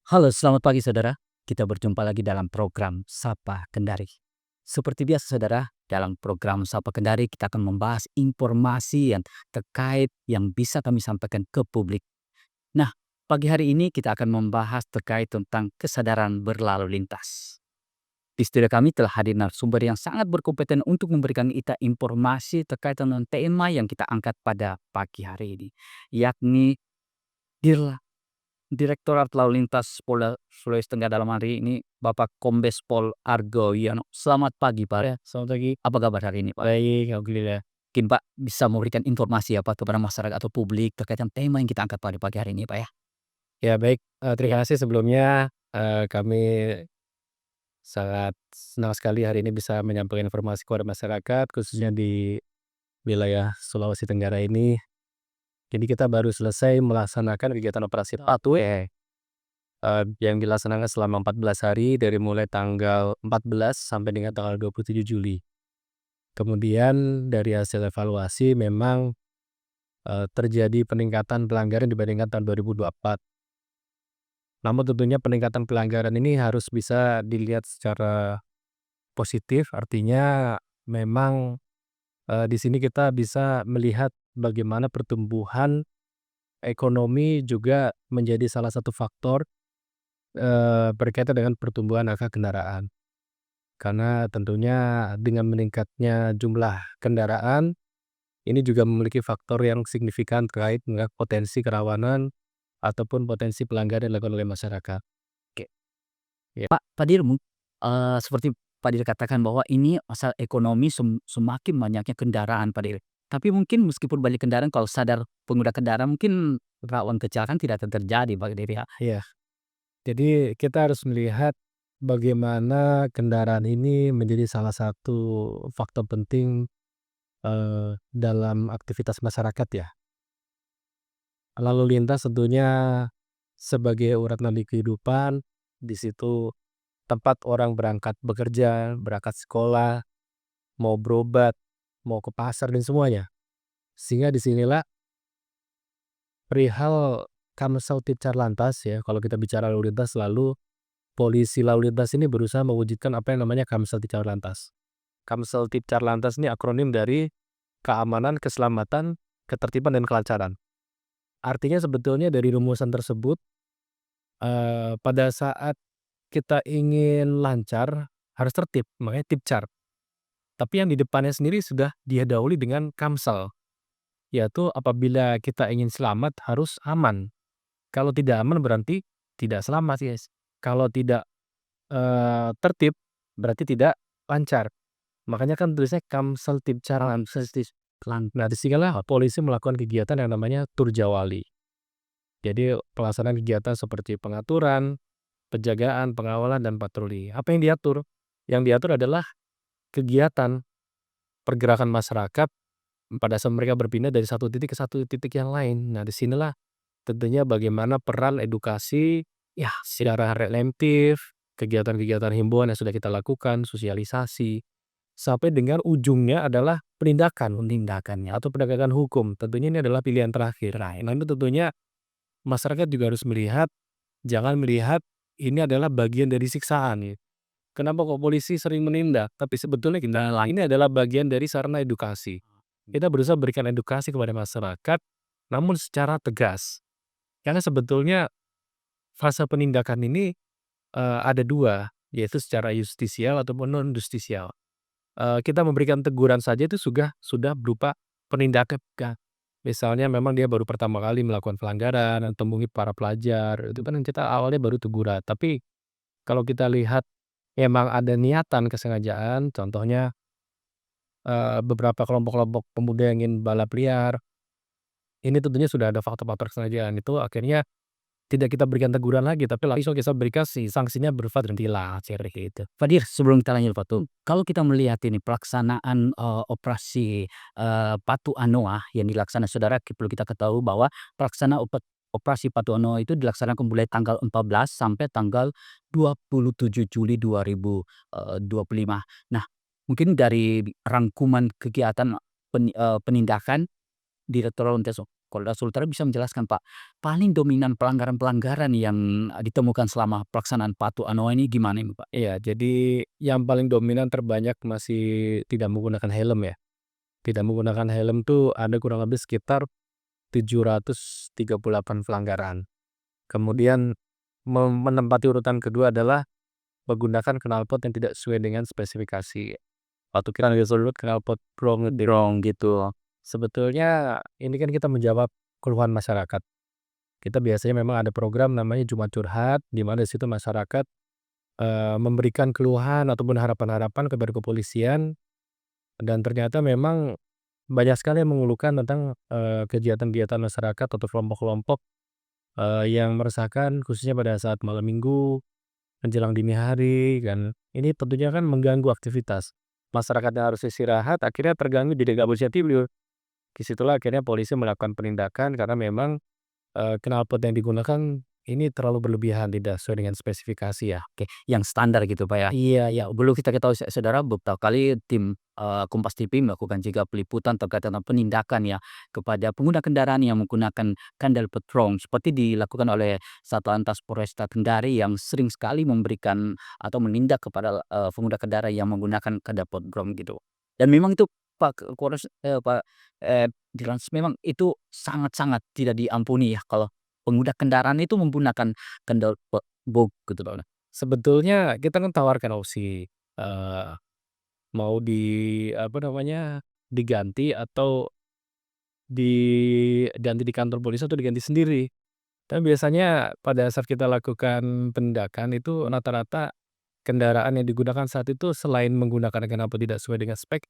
Halo, selamat pagi saudara. Kita berjumpa lagi dalam program Sapa Kendari. Seperti biasa saudara, dalam program Sapa Kendari kita akan membahas informasi yang terkait yang bisa kami sampaikan ke publik. Nah, pagi hari ini kita akan membahas terkait tentang kesadaran berlalu lintas. Di studio kami telah hadir narasumber yang sangat berkompeten untuk memberikan kita informasi terkait dengan tema yang kita angkat pada pagi hari ini, yakni Dirla Direktorat Lalu Lintas Polda Sulawesi Tenggara dalam hari ini Bapak Kombes Pol Argo Yuwono. Selamat pagi Pak. Ya, selamat pagi. Apa kabar hari ini Pak? Baik, alhamdulillah. Mungkin Pak bisa memberikan informasi apa kepada masyarakat atau publik terkait dengan tema yang kita angkat pada pagi hari ini Pak ya? Ya baik, terima kasih sebelumnya, kami sangat senang sekali hari ini bisa menyampaikan informasi kepada masyarakat, khususnya di wilayah Sulawesi Tenggara ini. Jadi kita baru selesai melaksanakan kegiatan operasi patuh, yang dilaksanakan selama 14 hari dari mulai tanggal 14 sampai dengan tanggal 27 Juli. Kemudian dari hasil evaluasi memang, terjadi peningkatan pelanggaran dibandingkan tahun 2024. Namun tentunya peningkatan pelanggaran ini harus bisa dilihat secara positif, artinya memang, di sini kita bisa melihat bagaimana pertumbuhan ekonomi juga menjadi salah satu faktor, berkaitan dengan pertumbuhan angka kendaraan. Karena tentunya dengan meningkatnya jumlah kendaraan, ini juga memiliki faktor yang signifikan terkait dengan potensi kerawanan ataupun potensi pelanggaran yang dilakukan oleh masyarakat. Oke. Ya. Pak Dir, seperti Pak Dir katakan bahwa ini masalah ekonomi semakin banyaknya kendaraan Pak Dir. Tapi mungkin meskipun banyak kendaraan kalau sadar pengguna kendaraan mungkin rawan kecelakaan tidak akan terjadi Pak Dir ya? Iya. Jadi kita harus melihat bagaimana kendaraan ini menjadi salah satu faktor penting, dalam aktivitas masyarakat ya. Lalu lintas tentunya sebagai urat nadi kehidupan, di situ tempat orang berangkat bekerja, berangkat sekolah, mau berobat, mau ke pasar dan semuanya. Sehingga disinilah perihal Kamsautit Lantas ya, kalau kita bicara lalu lintas selalu polisi lalu lintas ini berusaha mewujudkan apa yang namanya Kamsautit Lantas. Kamsel Lantas ini akronim dari keamanan, keselamatan, ketertiban, dan kelancaran. Artinya sebetulnya dari rumusan tersebut, pada saat kita ingin lancar, harus tertib, makanya Tipcar. Tapi yang di depannya sendiri sudah dia dahului dengan Kamsel, yaitu apabila kita ingin selamat harus aman. Kalau tidak aman berarti tidak selamat, guys. Kalau tidak, tertib berarti tidak lancar. Makanya kan tulisnya Kamsel Tipcar Lantas. Nah, disinilah polisi melakukan kegiatan yang namanya Turjawali. Jadi pelaksanaan kegiatan seperti pengaturan, penjagaan, pengawalan, dan patroli. Apa yang diatur? Yang diatur adalah kegiatan pergerakan masyarakat pada saat mereka berpindah dari satu titik ke satu titik yang lain. Nah, disinilah tentunya bagaimana peran edukasi Ya, secara preventif, kegiatan-kegiatan himbauan yang sudah kita lakukan, sosialisasi, sampai dengan ujungnya adalah penindakan tindakannya. atau penegakan hukum. Tentunya ini adalah pilihan terakhir. Nah, itu tentunya masyarakat juga harus melihat, jangan melihat ini adalah bagian dari siksaan ya. Kenapa kok polisi sering menindak? Tapi sebetulnya Tindakan lain. ini adalah bagian dari sarana edukasi. Kita berusaha berikan edukasi kepada masyarakat, namun secara tegas. Karena sebetulnya fase penindakan ini ada dua, yaitu secara justisial ataupun non justisial. Kita memberikan teguran saja itu sudah berupa penindakan. Misalnya memang dia baru pertama kali melakukan pelanggaran atau mungkin para pelajar, itu kan kita awalnya baru teguran. Tapi kalau kita lihat memang ada niatan kesengajaan, contohnya, beberapa kelompok-kelompok pemuda yang ingin balap liar, ini tentunya sudah ada faktor-faktor kesengajaan, itu akhirnya tidak kita berikan teguran lagi, tapi langsung kita berikan sanksinya berupa tilang, seperti itu. Pak Dir, sebelum kita lanjut Pak tuh, kalau kita melihat ini pelaksanaan, operasi, Patu Anoa yang dilaksanakan saudara perlu kita ketahui bahwa pelaksanaan operasi Patu Anoa itu dilaksanakan mulai tanggal 14 sampai tanggal 27 Juli 2025. Nah, mungkin dari rangkuman kegiatan penindakan Direktorat Lalu Lintas Polda Sultra bisa menjelaskan, Pak, paling dominan pelanggaran-pelanggaran yang, ditemukan selama pelaksanaan Patuh Anoa ini gimana ini, Pak? Iya, jadi yang paling dominan terbanyak masih tidak menggunakan helm ya. Tidak menggunakan helm tuh ada kurang lebih sekitar 738 pelanggaran. Kemudian menempati urutan kedua adalah menggunakan knalpot yang tidak sesuai dengan spesifikasi. Waktu kita disebut knalpot brong gitu. Sebetulnya ini kan kita menjawab keluhan masyarakat. Kita biasanya memang ada program namanya Jumat Curhat, di mana di situ masyarakat, memberikan keluhan ataupun harapan-harapan kepada kepolisian, dan ternyata memang banyak sekali yang mengeluhkan tentang, kegiatan-kegiatan masyarakat atau kelompok-kelompok, yang meresahkan khususnya pada saat malam minggu, menjelang dini hari kan. Ini tentunya kan mengganggu aktivitas. Masyarakat yang harus istirahat akhirnya terganggu jadi nggak bisa tidur. Di situlah akhirnya polisi melakukan penindakan karena memang, knalpot yang digunakan ini terlalu berlebihan, tidak sesuai dengan spesifikasi ya. Oke, yang standar gitu, Pak, ya. Iya ya, perlu kita ketahui saudara beberapa kali tim, Kompas TV melakukan juga peliputan terkait dengan penindakan ya, kepada pengguna kendaraan yang menggunakan kandel petrol seperti dilakukan oleh Satlantas Polresta Kendari yang sering sekali memberikan atau menindak kepada, pengguna kendaraan yang menggunakan kandel petrol gitu. Dan memang itu Pak Pak, Dirlantas memang itu sangat-sangat tidak diampuni ya kalau pengguna kendaraan itu menggunakan kendal bog gitu loh. Sebetulnya kita kan tawarkan opsi, mau apa namanya, diganti atau diganti di kantor polisi atau diganti sendiri. Tapi biasanya pada saat kita lakukan penindakan itu rata-rata kendaraan yang digunakan saat itu selain menggunakan knalpot tidak sesuai dengan spek,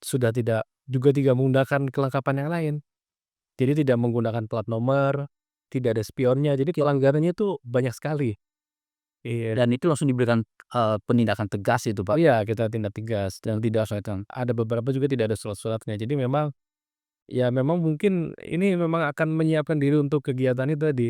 sudah tidak menggunakan kelengkapan yang lain. Jadi tidak menggunakan plat nomor, tidak ada spionnya, jadi pelanggarannya itu banyak sekali. Iya. Dan itu langsung diberikan, penindakan tegas itu, Pak. Iya, kita tindak tegas dan tidak ada beberapa juga tidak ada surat-suratnya. Jadi memang, ya memang mungkin ini memang akan menyiapkan diri untuk kegiatan itu tadi,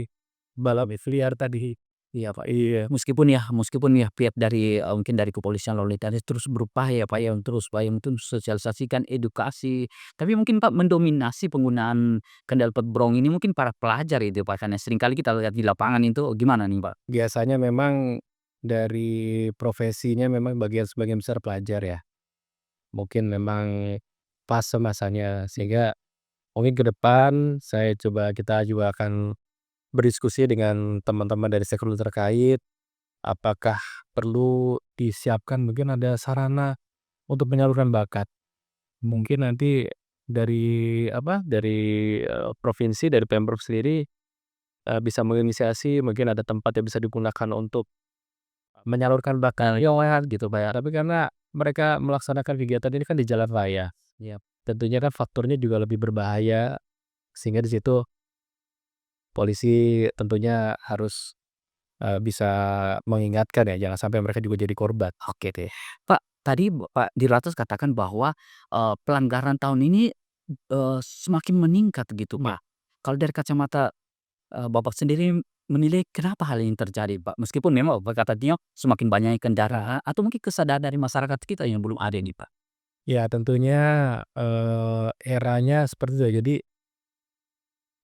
balap liar tadi. Iya, Pak. Iya. Meskipun ya pihak dari, mungkin dari kepolisian lalu lintas terus berupaya, Pak, ya, terus supaya untuk sosialisasikan edukasi. Tapi mungkin, Pak, mendominasi penggunaan kendal pot brong ini mungkin para pelajar itu, Pak, karena seringkali kita lihat di lapangan itu gimana nih, Pak? Biasanya memang dari profesinya memang sebagian besar pelajar ya. Mungkin memang fase masanya, sehingga mungkin ke depan kita juga akan berdiskusi dengan teman-teman dari stakeholder terkait, apakah perlu disiapkan mungkin ada sarana untuk menyalurkan bakat. Mungkin nanti dari provinsi, dari Pemprov sendiri, bisa menginisiasi mungkin ada tempat yang bisa digunakan untuk menyalurkan bakat lewat gitu, Pak, ya. Tapi karena mereka melaksanakan kegiatan ini kan di jalan raya, Iya. tentunya kan faktornya juga lebih berbahaya, sehingga di situ polisi tentunya harus, bisa mengingatkan ya, jangan sampai mereka juga jadi korban. Oke deh. Pak, tadi Pak Dirlantas katakan bahwa, pelanggaran tahun ini, semakin meningkat gitu, Iya. Pak. Kalau dari kacamata, Bapak sendiri menilai kenapa hal ini terjadi, Pak? Meskipun memang Bapak katanya semakin banyak kendaraan atau mungkin kesadaran dari masyarakat kita yang belum ada nih, Pak? Ya tentunya, eranya seperti itu ya. Jadi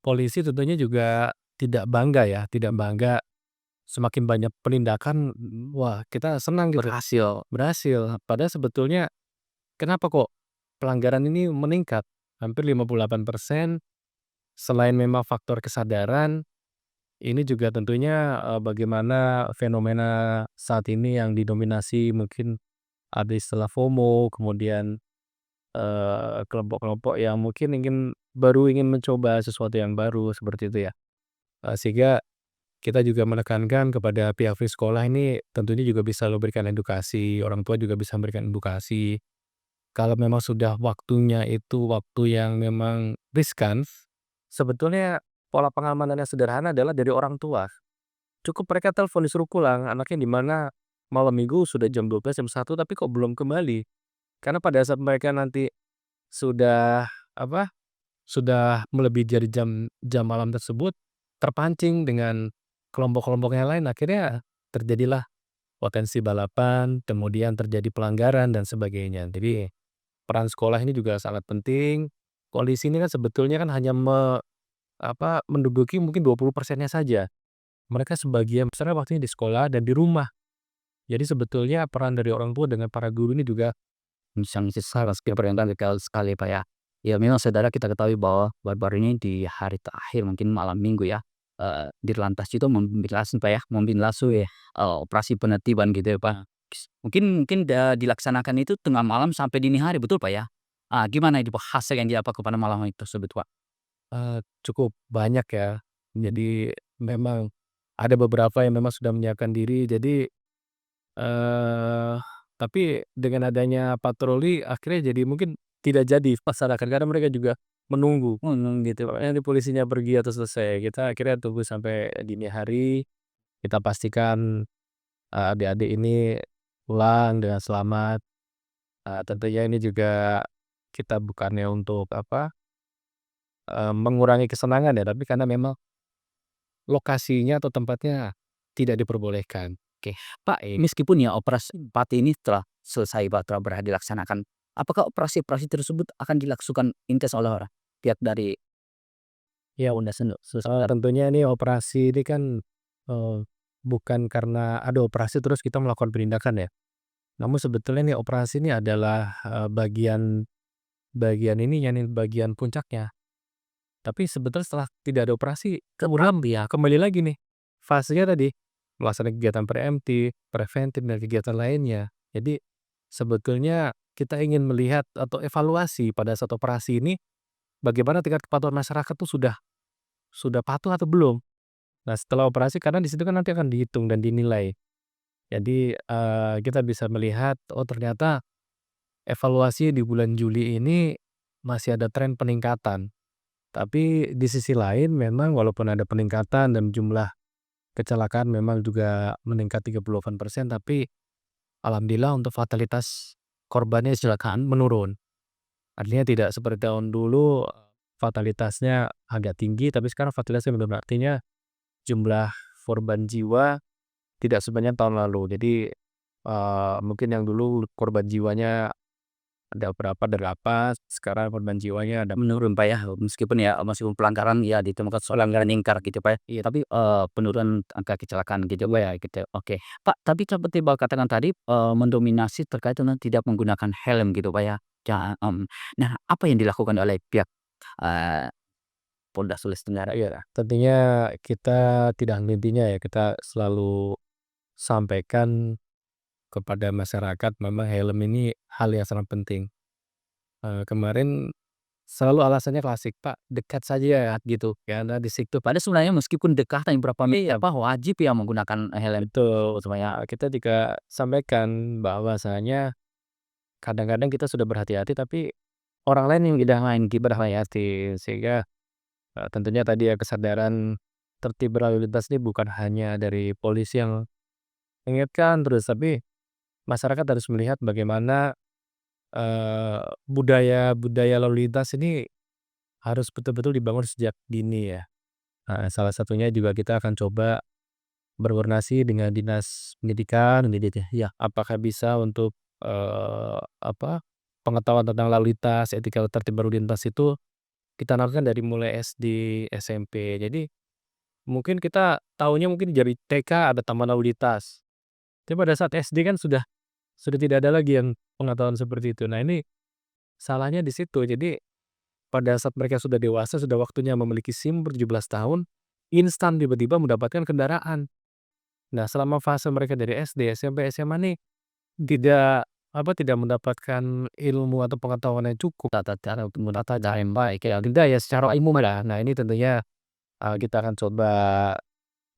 polisi tentunya juga tidak bangga ya, tidak bangga semakin banyak penindakan, wah kita senang gitu, Berhasil. berhasil. Padahal sebetulnya kenapa kok pelanggaran ini meningkat? Hampir 58%, selain memang faktor kesadaran, ini juga tentunya, bagaimana fenomena saat ini yang didominasi mungkin ada istilah FOMO, kemudian, kelompok-kelompok yang mungkin ingin mencoba sesuatu yang baru seperti itu ya. Sehingga kita juga menekankan kepada pihak sekolah ini tentunya juga bisa memberikan edukasi, orang tua juga bisa memberikan edukasi. Kalau memang sudah waktunya itu waktu yang memang riskan, sebetulnya pola pengamanan yang sederhana adalah dari orang tua. Cukup mereka telepon disuruh pulang, anaknya di mana malam minggu sudah jam 12 jam 1 tapi kok belum kembali. Karena pada saat mereka nanti sudah apa, sudah melebihi dari jam jam malam tersebut, terpancing dengan kelompok-kelompok yang lain, akhirnya terjadilah potensi balapan, kemudian terjadi pelanggaran dan sebagainya. Jadi peran sekolah ini juga sangat penting. Kondisi ini kan sebetulnya kan hanya menduduki mungkin 20%-nya saja. Mereka sebagian besarnya waktunya di sekolah dan di rumah. Jadi sebetulnya peran dari orang tua dengan para guru ini juga Sangat sangat berperan sekali, Pak, ya. Ya memang saudara kita ketahui bahwa baru-baru ini di hari terakhir mungkin malam Minggu ya, Dirlantas itu Pak, ya, ya, operasi penertiban gitu ya, Pak. Mungkin mungkin dilaksanakan itu tengah malam sampai dini hari, betul, Pak, ya? Gimana itu, Pak, hasil yang didapat pada malam itu tersebut, Pak? cukup banyak ya. Jadi memang ada beberapa yang memang sudah menyiapkan diri. Jadi, eee, tapi dengan adanya patroli akhirnya jadi mungkin tidak jadi laksanakan karena mereka juga menunggu. Gitu, Pak. Pokoknya nanti polisinya pergi atau selesai, kita akhirnya tunggu sampai dini hari, kita pastikan, adik-adik ini pulang dengan selamat. Tentunya ini juga kita bukannya untuk mengurangi kesenangan ya, tapi karena memang lokasinya atau tempatnya tidak diperbolehkan. Oke. Pak, meskipun ya operasi pati ini telah selesai, Pak, telah berhasil dilaksanakan, apakah operasi-operasi tersebut akan dilakukan intens oleh orang pihak dari Ya, Polda tentunya ini operasi ini kan, eee, bukan karena ada operasi terus kita melakukan penindakan ya. Namun sebetulnya nih operasi ini adalah, bagian bagian ininya nih, bagian puncaknya. Tapi sebetulnya setelah tidak ada operasi, ya kembali lagi nih, fasenya tadi, melaksanakan kegiatan preventif, dan kegiatan lainnya. Jadi, sebetulnya kita ingin melihat atau evaluasi pada saat operasi ini, bagaimana tingkat kepatuhan masyarakat tuh sudah patuh atau belum. Nah, setelah operasi karena di situ kan nanti akan dihitung dan dinilai. Jadi, kita bisa melihat, oh ternyata evaluasi di bulan Juli ini masih ada tren peningkatan. Tapi di sisi lain memang walaupun ada peningkatan dan jumlah kecelakaan memang juga meningkat 30-an%, tapi alhamdulillah untuk fatalitas korbannya kecelakaan menurun. Artinya tidak seperti tahun dulu, fatalitasnya agak tinggi, tapi sekarang fatalitasnya menurun. Artinya jumlah korban jiwa tidak sebanyak tahun lalu. Jadi, mungkin yang dulu korban jiwanya ada berapa, 8, sekarang korban jiwanya ada. menurun, Pak, ya, meskipun pelanggaran ya ditemukan pelanggaran lingkar gitu, Pak, ya. Iya, tapi, penurunan angka kecelakaan gitu, Pak, ya, gitu. Oke. Pak, tapi seperti Bapak katakan tadi, mendominasi terkait dengan tidak menggunakan helm gitu, Pak, ya. Nah, apa yang dilakukan oleh pihak, eee, Polda Sulawesi Tenggara? Iya, tentunya kita tidak henti-hentinya ya, kita selalu sampaikan kepada masyarakat memang helm ini hal yang sangat penting. Kemarin selalu alasannya klasik, "Pak, dekat saja ya," gitu, karena di situ Padahal sebenarnya meskipun dekat hanya berapa iya, meter, Pak, wajib ya menggunakan helm betul. supaya Kita juga sampaikan bahwasanya kadang-kadang kita sudah berhati-hati, tapi orang lain yang tidak main berhati-hati. Sehingga, tentunya tadi ya kesadaran tertib berlalu lintas ini bukan hanya dari polisi yang mengingatkan terus, tapi masyarakat harus melihat bagaimana, budaya budaya lalu lintas ini harus betul-betul dibangun sejak dini ya. Salah satunya juga kita akan coba berkoordinasi dengan dinas pendidikan ya, apakah bisa untuk, pengetahuan tentang lalu lintas, etika tertib berlalu lintas itu kita lakukan dari mulai SD, SMP. Jadi mungkin kita tahunya mungkin dari TK ada taman lalu lintas, tapi pada saat SD kan sudah tidak ada lagi yang pengetahuan seperti itu. Nah, ini salahnya di situ. Jadi pada saat mereka sudah dewasa, sudah waktunya memiliki SIM ber-17 tahun, instan tiba-tiba mendapatkan kendaraan. Nah, selama fase mereka dari SD, SMP, SMA nih tidak mendapatkan ilmu atau pengetahuan yang cukup, tata cara untuk menata cara yang baik ya. tidak ya secara umum lah. Nah, ini tentunya, kita akan coba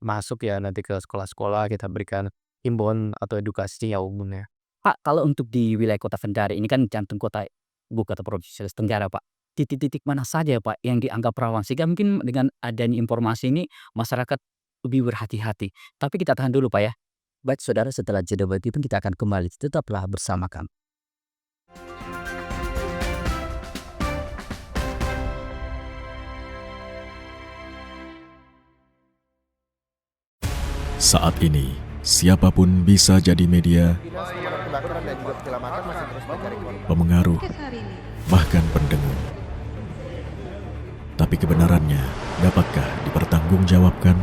masuk ya nanti ke sekolah-sekolah, kita berikan himbauan atau edukasi yang umumnya. Pak, kalau untuk di wilayah Kota Kendari ini kan jantung kota ibu kota Provinsi Sulawesi Tenggara, Pak. Titik-titik mana saja, Pak, yang dianggap rawan? Sehingga mungkin dengan adanya informasi ini masyarakat lebih berhati-hati. Tapi kita tahan dulu, Pak, ya. Baik, saudara, setelah jeda berikut itu kita akan kembali. Tetaplah bersama kami. Saat ini, siapapun bisa jadi media, pemengaruh, bahkan pendengar. Tapi kebenarannya dapatkah dipertanggungjawabkan?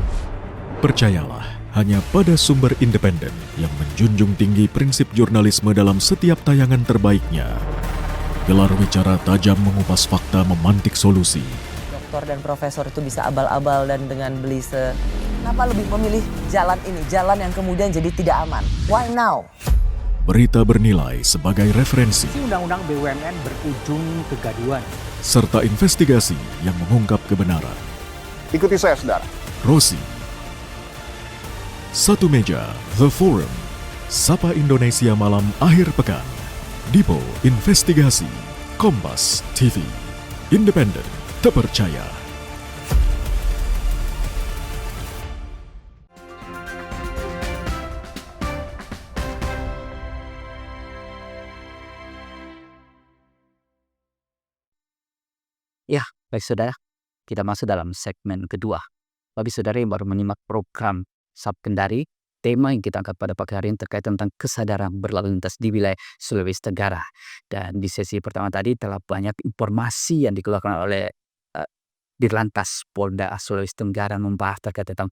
Percayalah, hanya pada sumber independen yang menjunjung tinggi prinsip jurnalisme dalam setiap tayangan terbaiknya. Gelar wicara tajam mengupas fakta, memantik solusi. Doktor dan profesor itu bisa abal-abal dan dengan belise. Kenapa lebih memilih jalan ini, jalan yang kemudian jadi tidak aman? Why now? Berita bernilai sebagai referensi, Undang-undang BUMN berujung kegaduhan. serta investigasi yang mengungkap kebenaran. Ikuti saya, saudara. Rosi. Satu meja, The Forum. Sapa Indonesia malam akhir pekan. Dipo Investigasi. Kompas TV. Independen, terpercaya. Baik saudara, kita masuk dalam segmen kedua. Bagi saudara yang baru menyimak program Sap Kendari, tema yang kita angkat pada pagi hari ini terkait tentang kesadaran berlalu lintas di wilayah Sulawesi Tenggara. Dan di sesi pertama tadi telah banyak informasi yang dikeluarkan oleh Dirlantas Polda Sulawesi Tenggara membahas terkait tentang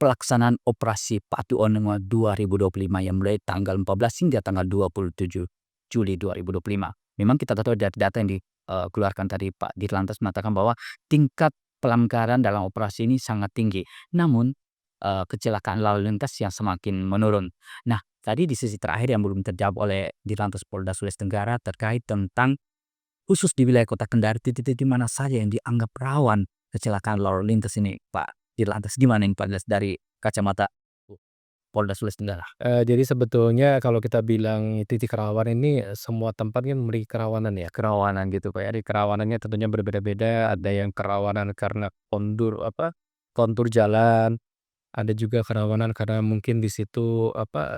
pelaksanaan operasi Patu Onengwa 2025 yang mulai tanggal 14 hingga tanggal 27 Juli 2025. Memang kita tahu dari data yang dikeluarkan tadi Pak Dirlantas mengatakan bahwa tingkat pelanggaran dalam operasi ini sangat tinggi. Namun kecelakaan lalu lintas yang semakin menurun. Nah, tadi di sisi terakhir yang belum terjawab oleh Dirlantas Polda Sulawesi Tenggara terkait tentang khusus di wilayah Kota Kendari titik-titik di mana saja yang dianggap rawan kecelakaan lalu lintas ini, Pak Dirlantas. Gimana ini Pak dari kacamata Polda Sulawesi Tenggara? Jadi sebetulnya kalau kita bilang titik rawan ini semua tempat kan memiliki kerawanan ya. Kerawanan gitu Pak ya. Jadi kerawanannya tentunya berbeda-beda. Ada yang kerawanan karena kontur jalan. Ada juga kerawanan karena mungkin di situ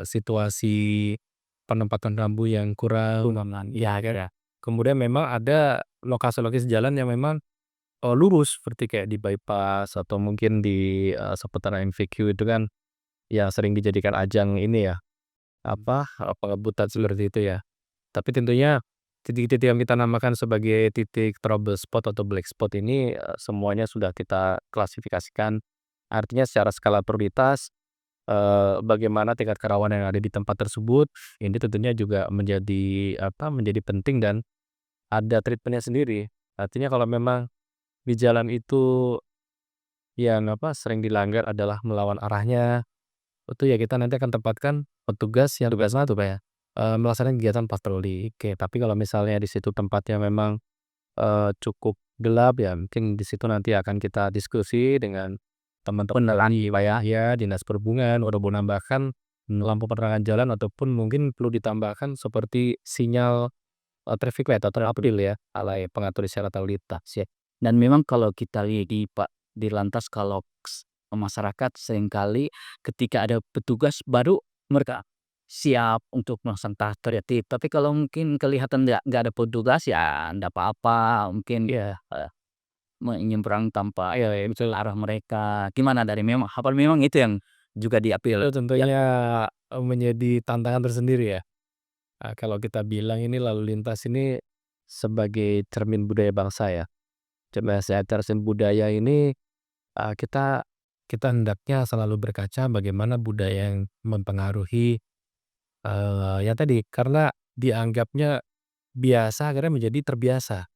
situasi penempatan rambu yang kurang. Ya kan. Kemudian memang ada lokasi-lokasi jalan yang memang lurus seperti kayak di bypass atau mungkin di seputaran MVQ itu kan ya sering dijadikan ajang ini ya pengebutan seperti itu ya. Tapi tentunya titik-titik yang kita namakan sebagai titik trouble spot atau black spot ini semuanya sudah kita klasifikasikan. Artinya secara skala prioritas bagaimana tingkat kerawanan yang ada di tempat tersebut ini tentunya juga menjadi penting dan ada treatmentnya sendiri. Artinya kalau memang di jalan itu yang sering dilanggar adalah melawan arahnya, itu ya kita nanti akan tempatkan petugas yang tugasnya tuh Pak ya, melaksanakan kegiatan patroli. Oke, tapi kalau misalnya di situ tempatnya memang cukup gelap ya mungkin di situ nanti akan kita diskusi dengan teman-teman dari Pak ya, Dinas Perhubungan udah mau nambahkan lampu penerangan jalan ataupun mungkin perlu ditambahkan seperti sinyal traffic light atau april ya, alai pengatur isyarat lalu lintas ya. Dan memang kalau kita lihat di Pak Dirlantas kalau masyarakat seringkali ketika ada petugas baru mereka siap untuk melaksanakan tahap tertib. Tapi kalau mungkin kelihatan nggak ada petugas ya nggak apa-apa mungkin menyeberang tanpa betul arah mereka. Gimana dari memang apa memang itu yang juga diapil? Itu tentunya menjadi tantangan tersendiri ya. Kalau kita bilang ini lalu lintas ini sebagai cermin budaya bangsa ya. Cermin budaya ini kita hendaknya selalu berkaca bagaimana budaya yang mempengaruhi ya tadi karena dianggapnya biasa akhirnya menjadi terbiasa.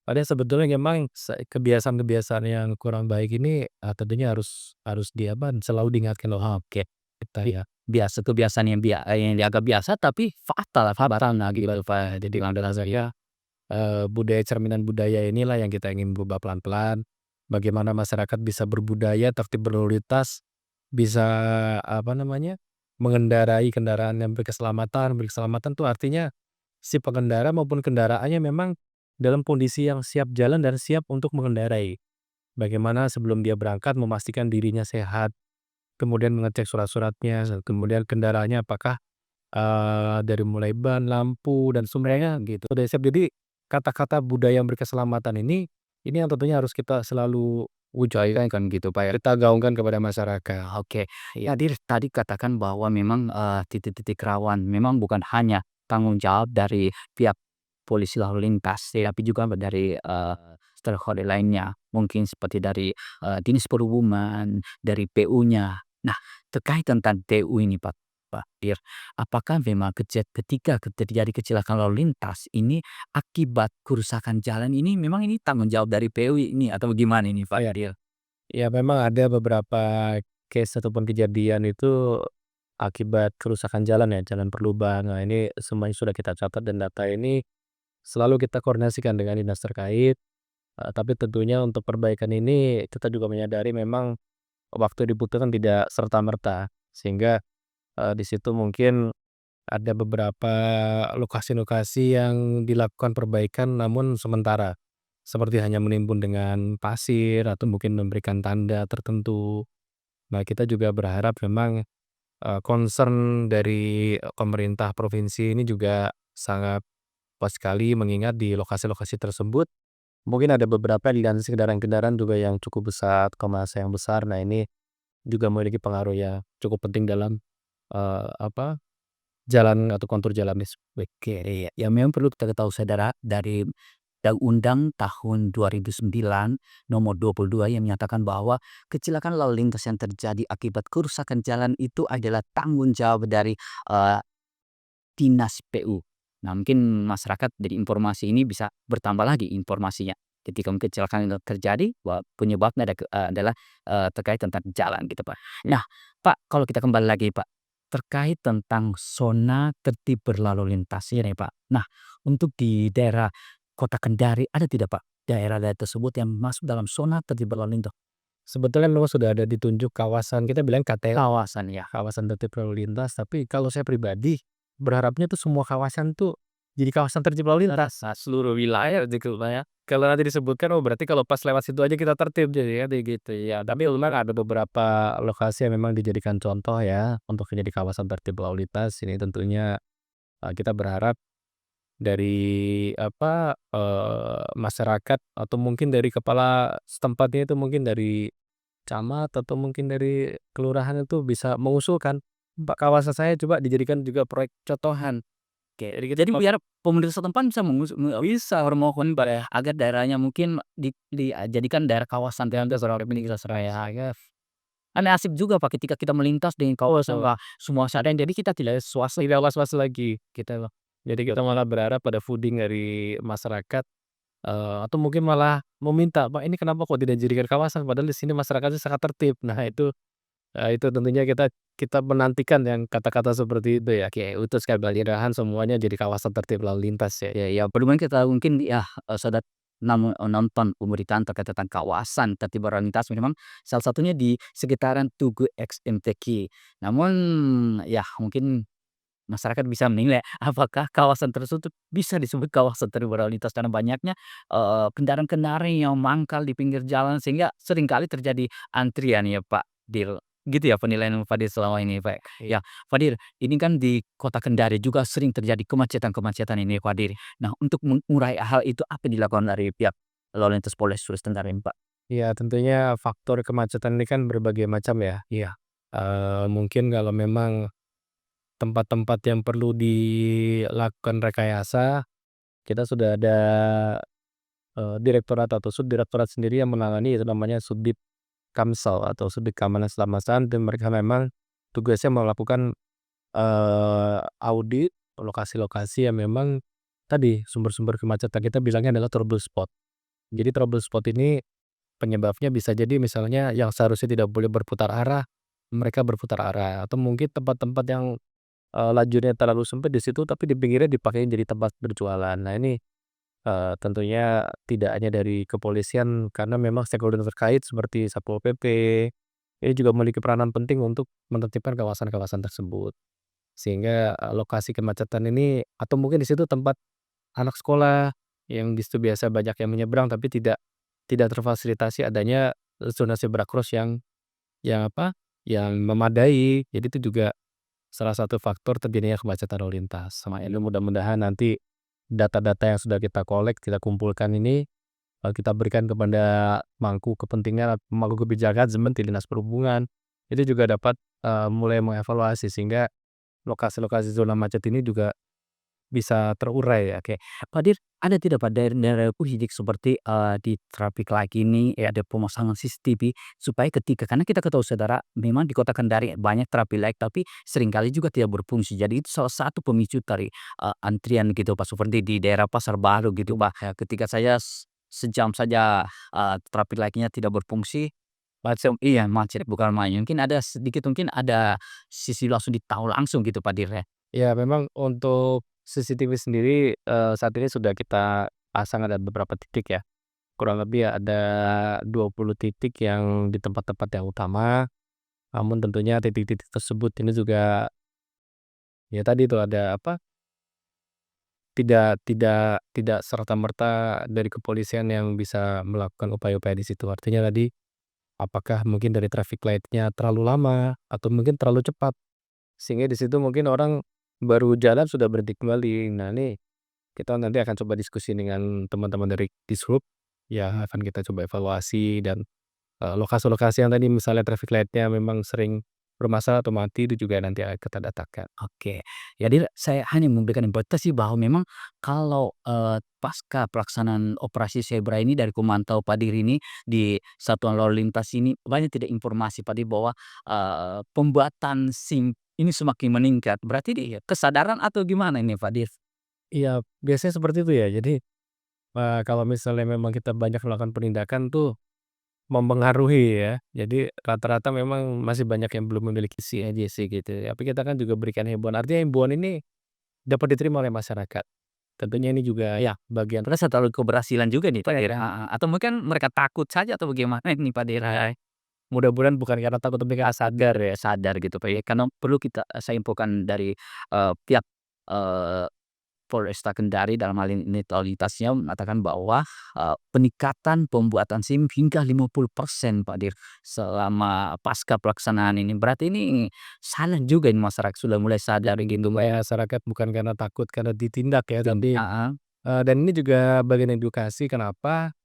Padahal sebetulnya memang kebiasaan-kebiasaan yang kurang baik ini tentunya harus selalu diingatkan loh. Oke, kita ya. Biasa kebiasaan yang dianggap biasa tapi fatal nah gitu Pak. Jadi Dengan saya budaya cerminan budaya inilah yang kita ingin berubah pelan-pelan. Bagaimana masyarakat bisa berbudaya, tertib berlalu lintas, bisa mengendarai kendaraan yang berkeselamatan. Berkeselamatan itu artinya si pengendara maupun kendaraannya memang dalam kondisi yang siap jalan dan siap untuk mengendarai. Bagaimana sebelum dia berangkat memastikan dirinya sehat, kemudian mengecek surat-suratnya, kemudian kendaraannya apakah dari mulai ban, lampu, dan semuanya gitu. Udah siap. Jadi kata-kata budaya yang berkeselamatan ini yang tentunya harus kita selalu wujudkan kan gitu Pak ya. Kita gaungkan kepada masyarakat. Oke, jadi tadi katakan bahwa memang titik-titik rawan memang bukan hanya tanggung jawab dari pihak polisi lalu lintas, tapi juga dari stakeholder lainnya, mungkin seperti dari dinas perhubungan, dari PU-nya. Nah, terkait tentang TU ini Pak Dir, apakah memang ketika terjadi kecelakaan lalu lintas ini akibat kerusakan jalan ini memang ini tanggung jawab dari PU ini atau gimana ini Pak Iya. Dir? Ya memang ada beberapa case ataupun kejadian itu akibat kerusakan jalan ya, jalan berlubang. Nah ini semuanya sudah kita catat dan data ini selalu kita koordinasikan dengan dinas terkait, tapi tentunya untuk perbaikan ini kita juga menyadari memang waktu dibutuhkan tidak serta-merta. Sehingga, di situ mungkin ada beberapa lokasi-lokasi yang dilakukan perbaikan namun sementara. Seperti hanya menimbun dengan pasir atau mungkin memberikan tanda tertentu. Nah, kita juga berharap memang, concern dari pemerintah provinsi ini juga sangat pas sekali mengingat di lokasi-lokasi tersebut mungkin ada beberapa aliansi kendaraan-kendaraan juga yang cukup besar, massa yang besar. Nah, ini juga memiliki pengaruh yang cukup penting dalam, apa, jalan atau kontur jalan Oke, iya. Ya memang perlu kita ketahui saudara dari Undang-Undang tahun 2009 nomor 22 yang menyatakan bahwa kecelakaan lalu lintas yang terjadi akibat kerusakan jalan itu adalah tanggung jawab dari eh, Dinas PU. Nah, mungkin masyarakat dari informasi ini bisa bertambah lagi informasinya. Ketika kecelakaan itu terjadi, bahwa penyebabnya adalah terkait tentang jalan gitu Pak. Nah, Pak, kalau kita kembali lagi Pak, terkait tentang zona tertib berlalu lintas ya nih Pak. Nah, untuk di daerah Kota Kendari ada tidak Pak daerah-daerah tersebut yang masuk dalam zona tertib berlalu lintas? Sebetulnya memang sudah ada ditunjuk kawasan, kita bilang KTL, Kawasan ya. kawasan tertib lalu lintas, tapi kalau saya pribadi berharapnya tuh semua kawasan tuh jadi kawasan tertib lalu lintas. Nah, seluruh wilayah gitu Pak ya. Kalau nanti disebutkan, oh berarti kalau pas lewat situ aja kita tertib jadi ya, gitu ya. Tapi memang ada beberapa lokasi yang memang dijadikan contoh ya untuk menjadi kawasan tertib lalu lintas. Ini tentunya kita berharap dari apa, masyarakat atau mungkin dari kepala setempatnya itu mungkin dari camat atau mungkin dari kelurahan itu bisa mengusulkan, "Pak, kawasan saya coba dijadikan juga proyek contohan." Oke, jadi biar pemerintah setempat bisa bisa memohon agar daerahnya mungkin dijadikan daerah kawasan prioritas Republik Seraya ya. Kan asik juga Pak ketika kita melintas dengan kawasan Pak, semua sadar jadi kita tidak Tidak was-was lagi kita loh. Jadi kita malah berharap pada fooding dari masyarakat, atau mungkin malah meminta, "Pak, ini kenapa kok tidak dijadikan kawasan padahal di sini masyarakatnya sangat tertib." Nah itu tentunya kita kita menantikan yang kata-kata seperti itu ya. oke utus Mudah-mudahan semuanya jadi kawasan tertib lalu lintas ya. ya ya perlu kita mungkin ya saudara nonton pemberitaan terkait tentang kawasan tertib berlalu lintas memang salah satunya di sekitaran Tugu XMTQ. Namun ya mungkin masyarakat bisa menilai apakah kawasan tersebut bisa disebut kawasan tertib berlalu lintas karena banyaknya kendaraan-kendaraan yang mangkal di pinggir jalan sehingga seringkali terjadi antrian ya Pak Dir. Gitu ya penilaian Fadil selama ini Pak. Iya. Ya Fadil, ini kan di Kota Kendari juga sering terjadi kemacetan-kemacetan ini Fadil. Nah untuk mengurai hal itu apa yang dilakukan dari pihak lalu lintas Polres Sulawesi Tenggara ini Pak? Iya, tentunya faktor kemacetan ini kan berbagai macam ya. Iya. Mungkin kalau memang tempat-tempat yang perlu dilakukan rekayasa, kita sudah ada, direktorat atau subdirektorat sendiri yang menangani itu namanya Subdit Kamsel atau Subdit Keamanan Keselamatan dan mereka memang tugasnya melakukan, audit lokasi-lokasi yang memang tadi sumber-sumber kemacetan kita bilangnya adalah trouble spot. Jadi trouble spot ini penyebabnya bisa jadi misalnya yang seharusnya tidak boleh berputar arah, mereka berputar arah atau mungkin tempat-tempat yang, lajurnya terlalu sempit di situ tapi di pinggirnya dipakai jadi tempat berjualan. Nah ini, tentunya tidak hanya dari kepolisian karena memang stakeholder terkait seperti Satpol PP, ini juga memiliki peranan penting untuk menertibkan kawasan-kawasan tersebut. Sehingga, lokasi kemacetan ini atau mungkin di situ tempat anak sekolah yang di situ biasa banyak yang menyeberang tapi tidak terfasilitasi adanya zona zebra cross yang apa, yang memadai. Jadi itu juga salah satu faktor terjadinya kemacetan lalu lintas. Sama ini mudah-mudahan nanti data-data yang sudah kita kita kumpulkan ini, kita berikan kepada pemangku kebijakan seperti Dinas Perhubungan, itu juga dapat, mulai mengevaluasi sehingga lokasi-lokasi zona macet ini juga bisa terurai ya. Oke, Pak Dir, ada tidak Pak daerah-daerah hidik seperti, di traffic light ini, ada pemasangan CCTV supaya karena kita ketahui saudara, memang di Kota Kendari banyak traffic light tapi seringkali juga tidak berfungsi. Jadi itu salah satu pemicu dari, antrian gitu Pak, seperti di daerah Pasar Baru gitu Pak, ya ketika saya sejam saja, traffic light-nya tidak berfungsi, macet bukan main. Mungkin ada sedikit mungkin ada sisi langsung tahu langsung gitu Pak Dir ya? Ya memang untuk CCTV sendiri, saat ini sudah kita pasang ada beberapa titik ya. Kurang lebih ada 20 titik yang di tempat-tempat yang utama, namun tentunya titik-titik tersebut ini juga ya tadi itu ada apa, tidak serta-merta dari kepolisian yang bisa melakukan upaya-upaya di situ. Artinya tadi, apakah mungkin dari traffic light-nya terlalu lama atau mungkin terlalu cepat, sehingga di situ mungkin orang baru jalan sudah berhenti kembali. Nah ini kita nanti akan coba diskusi dengan teman-teman dari Dishub, ya akan kita coba evaluasi dan, lokasi-lokasi yang tadi misalnya traffic light-nya memang sering bermasalah atau mati itu juga nanti akan kita datakan. Oke. Jadi saya hanya memberikan interpretasi bahwa memang kalau, pasca pelaksanaan operasi zebra ini dari kumantau Pak Dir ini di satuan lalu lintas ini banyak tidak informasi Pak Dir bahwa, pembuatan SIM ini semakin meningkat. Berarti kesadaran atau gimana ini Pak Dir? Iya, biasanya seperti itu ya. Jadi, kalau misalnya memang kita banyak melakukan penindakan tuh mempengaruhi ya. Jadi rata-rata memang masih banyak yang belum memiliki SIM aja sih gitu. Tapi kita kan juga berikan himbauan. Artinya himbauan ini dapat diterima oleh masyarakat. Tentunya ini juga ya bagian. Terus satu keberhasilan juga nih Pak Dir, heeh, atau mungkin mereka takut saja atau bagaimana ini Pak Dir? Mudah-mudahan bukan karena takut tapi karena sadar ya. Sadar gitu Pak ya, karena perlu saya infokan dari, pihak, eee, Polresta Kendari dalam hal ini lalu lintasnya mengatakan bahwa, peningkatan pembuatan SIM hingga 50% Pak Dir, selama pasca pelaksanaan ini. Berarti ini salah juga ini masyarakat sudah mulai sadar gitu Pak ya? Masyarakat bukan karena takut karena ditindak ya, tapi Heeh, dan ini juga bagian edukasi kenapa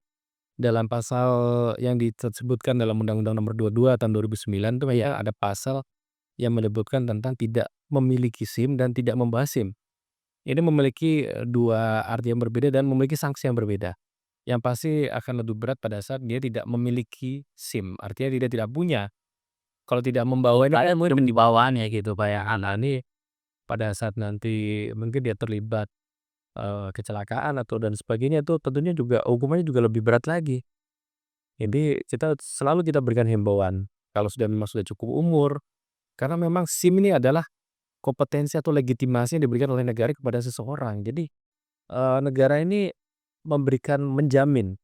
dalam pasal yang disebutkan dalam Undang-Undang Nomor 22 Tahun 2009 tuh ya ada pasal yang menyebutkan tentang tidak memiliki SIM dan tidak membawa SIM. Ini memiliki, 2 arti yang berbeda dan memiliki sanksi yang berbeda. Yang pasti akan lebih berat pada saat dia tidak memiliki SIM, artinya dia tidak punya. Kalau tidak membawa ini saya mungkin di bawahnya gitu Pak ya? nah ini pada saat nanti mungkin dia terlibat, kecelakaan atau dan sebagainya itu tentunya juga hukumannya juga lebih berat lagi. Jadi kita berikan himbauan, kalau memang sudah cukup umur, karena memang SIM ini adalah kompetensi atau legitimasi yang diberikan oleh negara kepada seseorang. Jadi, negara ini menjamin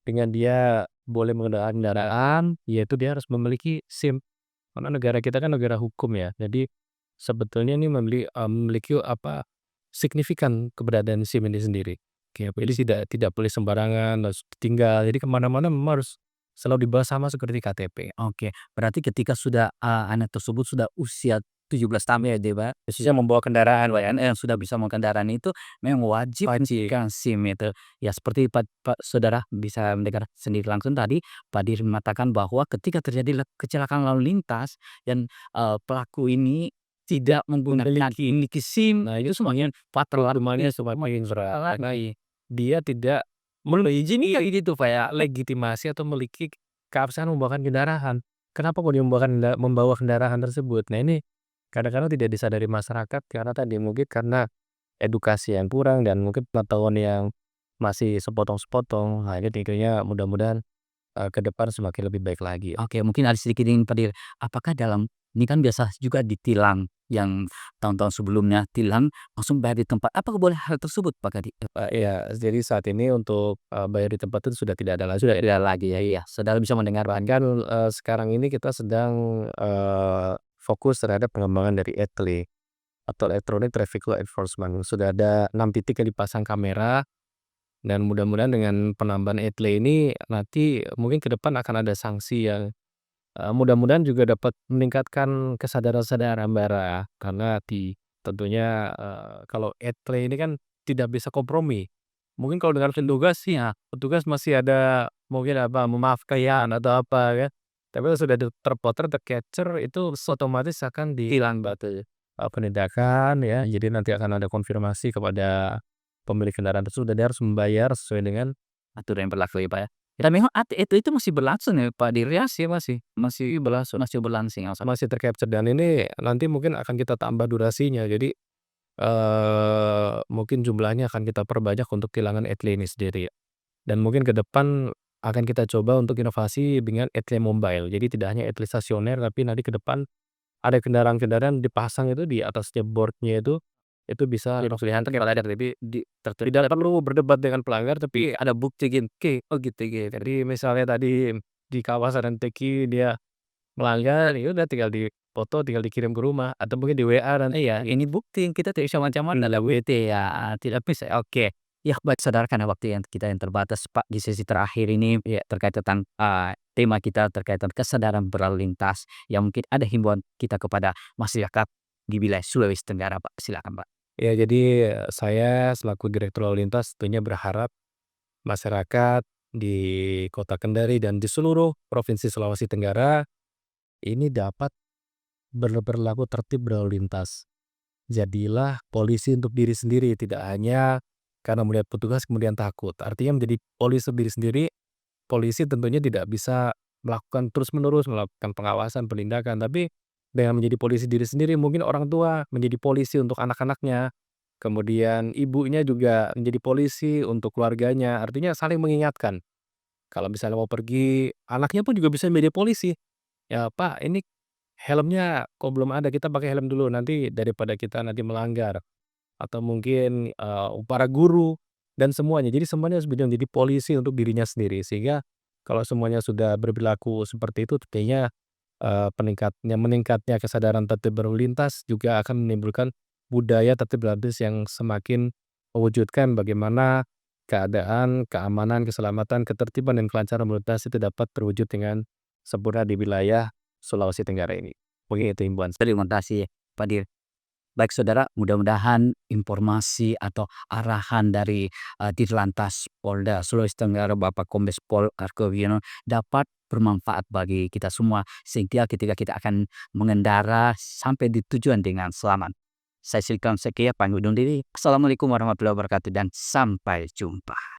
dengan dia boleh mengendarai kendaraan, yaitu dia harus memiliki SIM. Karena negara kita kan negara hukum ya. Jadi sebetulnya ini memiliki apa, signifikan keberadaan SIM ini sendiri. Oke, jadi tidak boleh sembarangan, harus ditinggal. Jadi kemana-mana memang harus selalu dibawa sama seperti KTP. Oke, berarti ketika sudah, anak tersebut sudah usia 17 tahun ya, dia, Pak, khususnya membawa kendaraan WNL yang sudah bisa membawa kendaraan itu memang wajib pastikan SIM itu. Ya seperti saudara bisa mendengar sendiri langsung tadi, Pak Dir mengatakan bahwa ketika terjadi kecelakaan lalu lintas dan, pelaku ini tidak memiliki SIM, Nah, itu itu semuanya fatal hukumannya artinya semakin berat. Nah, lagi. dia tidak Ini kayak gitu, Pak, ya. legitimasi atau memiliki keabsahan membawa kendaraan. Kenapa kok dia membawa kendaraan tersebut? Nah, ini kadang-kadang tidak disadari masyarakat karena tadi mungkin karena edukasi yang kurang dan mungkin pengetahuan yang masih sepotong-sepotong. Nah, ini tentunya mudah-mudahan, ke depan semakin lebih baik lagi ya. Oke, mungkin ada sedikit ingin Pak Dir, apakah ini kan biasa juga ditilang yang tahun-tahun sebelumnya tilang langsung bayar di tempat, apakah boleh hal tersebut Pak Kadi? Iya, jadi saat ini untuk, bayar di tempat itu sudah tidak ada lagi. Sudah tidak lagi ya, iya, saudara bisa mendengar Pak. Bahkan, sekarang ini kita sedang, fokus terhadap pengembangan dari ETLE atau Electronic Traffic Law Enforcement. Sudah ada 6 titik yang dipasang kamera dan mudah-mudahan dengan penambahan ETLE ini nanti mungkin ke depan akan ada sanksi yang, mudah-mudahan juga dapat meningkatkan kesadaran bara karena tentunya, kalau ETLE ini kan tidak bisa kompromi. Mungkin kalau dengan petugas sih ya, petugas masih ada mungkin apa, memaafkan atau apa ya. Tapi kalau sudah terpotret, tercapture itu otomatis akan Tilang, batu. penindakan ya, jadi nanti akan ada konfirmasi kepada pemilik kendaraan tersebut dan dia harus membayar sesuai dengan aturan yang berlaku ya Pak ya. Dan memang itu masih berlangsung ya Pak di Riau ya masih berlangsung masih berlangsung ya. masih tercapture dan ini nanti mungkin akan kita tambah durasinya. Jadi, mungkin jumlahnya akan kita perbanyak untuk tilangan etle ini sendiri ya. Dan mungkin ke depan akan kita coba untuk inovasi dengan etle mobile. Jadi tidak hanya etle stasioner tapi nanti ke depan ada kendaraan-kendaraan dipasang itu di atasnya board-nya itu bisa Pilihan kalau ada tapi tertulis tidak perlu berdebat dengan pelanggar tapi ada bukti gitu. Oh gitu. jadi misalnya tadi di kawasan MTQ dia melanggar, ya udah tinggal dipoto, tinggal dikirim ke rumah atau mungkin di WA nanti. Iya, ini bukti yang kita tidak bisa macam-macam dalam WT ya, tidak bisa. Oke. Ya baik saudara karena waktu kita yang terbatas Pak di sesi terakhir ini ya, terkait tentang tema kita terkait tentang kesadaran berlalu lintas yang mungkin ada himbauan kita kepada masyarakat di wilayah Sulawesi Tenggara Pak. Silakan Pak. Ya jadi saya selaku Direktur Lalu Lintas tentunya berharap masyarakat di Kota Kendari dan di seluruh Provinsi Sulawesi Tenggara ini dapat berlaku tertib berlalu lintas. Jadilah polisi untuk diri sendiri, tidak hanya karena melihat petugas kemudian takut. Artinya menjadi polisi untuk diri sendiri, polisi tentunya tidak bisa melakukan terus-menerus melakukan pengawasan, penindakan, tapi dengan menjadi polisi diri sendiri, mungkin orang tua menjadi polisi untuk anak-anaknya, kemudian ibunya juga menjadi polisi untuk keluarganya, artinya saling mengingatkan. Kalau misalnya mau pergi, anaknya pun juga bisa menjadi polisi. Ya Pak, ini helmnya kok belum ada, kita pakai helm dulu, nanti daripada kita nanti melanggar. Atau mungkin para guru dan semuanya. Jadi semuanya harus menjadi polisi untuk dirinya sendiri. Sehingga kalau semuanya sudah berperilaku seperti itu kayaknya meningkatnya kesadaran tertib berlalu lintas juga akan menimbulkan budaya tertib berlalu lintas yang semakin mewujudkan bagaimana keadaan, keamanan, keselamatan, ketertiban, dan kelancaran berlalu lintas itu dapat terwujud dengan sempurna di wilayah Sulawesi Tenggara ini. Mungkin itu himbauan. Terima kasih Pak Dir. Baik saudara, mudah-mudahan informasi atau arahan dari Dirlantas Polda Sulawesi Tenggara Bapak Kombes Pol Argo Wiono dapat bermanfaat bagi kita semua sehingga ketika kita akan mengendara sampai di tujuan dengan selamat. Saya Silkan Sekia pamit undur diri. Assalamualaikum warahmatullahi wabarakatuh dan sampai jumpa.